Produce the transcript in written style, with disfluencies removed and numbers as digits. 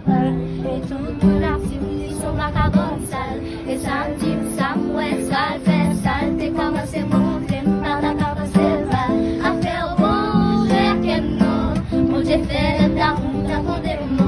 seul. Et toute la civilisation va commencer. Et ça me dit, ça me ouais, ça le fait, ça le fait commencer mon crime, par la carte de Silva. À faire bon, j'ai qu'un nom, mon j'ai fait le daron, t'as fondé le monde.